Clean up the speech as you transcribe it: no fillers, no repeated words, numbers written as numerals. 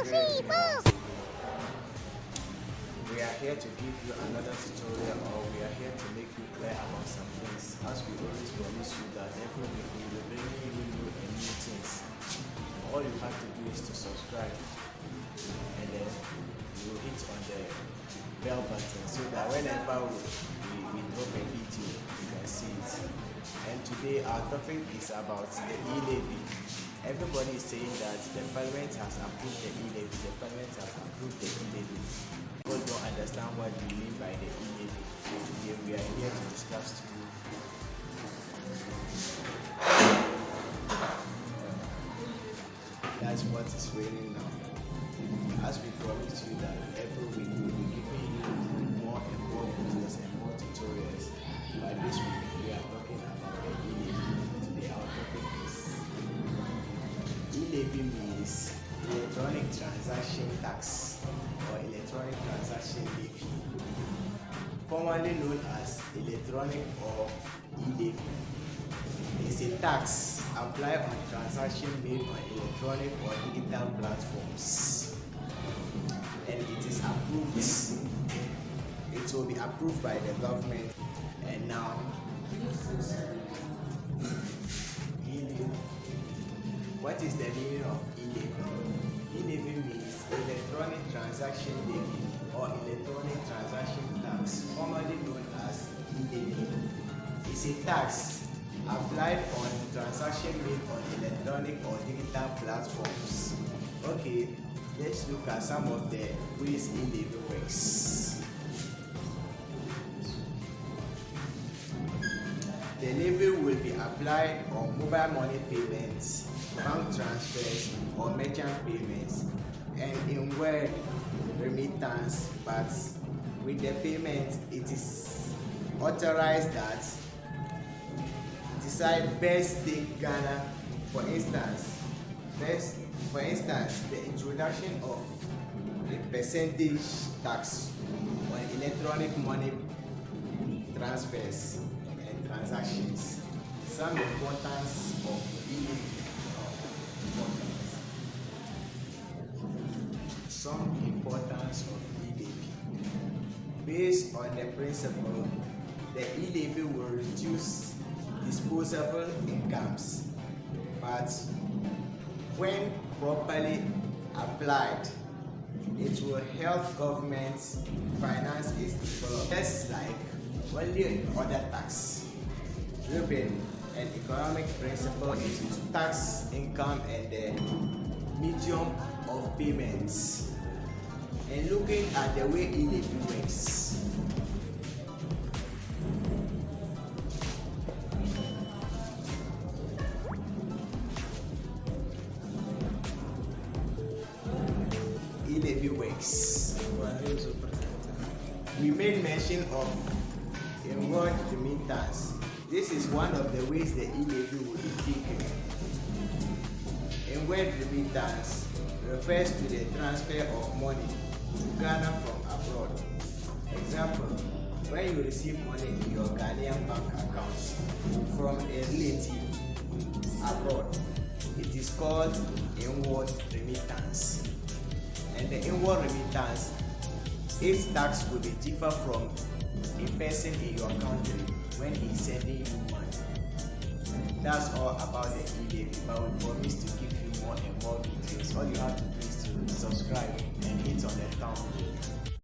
3, move! We are here to give you another tutorial, or we are here to make you clear about some things. As we always promise you that every week we will bring you new and new things. All you have to do is to subscribe, and then you will hit on the bell button so that whenever we drop a video, you can see it. And today our topic is about the e-levy. Everybody is saying that the parliament has approved the e-levy. The parliament has approved the e-levy. People don't understand what we mean by the e-levy. Today we are here to discuss to you. That's what is raining now. As we promised you that every week we will be giving you more and more videos and more tutorials. But this week we are talking about the e-levy. Today our topic is e-levy means electronic transaction tax or electronic transaction levy, commonly known as electronic or e-levy. It's a tax applied on transactions made on electronic or digital platforms, and it is approved. It will be approved by the government. And now, what is the meaning of e-levy? E-levy means electronic transaction levy or electronic transaction tax, commonly known as e-levy. It's a tax applied on transactions made on electronic or digital platforms. Okay, let's look at some of the ways e-levy works. The levy will be applied on mobile money payments, bank transfers, or merchant payments, and in word remittance. But with the payment, it is authorized that decide best take Ghana. For instance, the introduction of a percentage tax on electronic money transfers and transactions. Some importance of e-levy. Some importance of e-levy. Based on the principle, the e-levy will reduce disposable incomes, but when properly applied, it will help governments finance its development. Just like only other tax. Revenue and economic principle is to tax income and the medium of payments. And looking at the way e-levy works, e-levy works. We made mention of inward remittance. This is one of the ways the e-levy will be taken. Inward remittance refers to the transfer of money to Ghana from abroad. Example, when you receive money in your Ghanaian bank account from a relative abroad, it is called inward remittance. And the inward remittance, its tax will be different from a person in your country when he's sending you money. That's all about the e-levy, but we promise to give you more and more videos. All you have to do is to subscribe and hit on the thumb.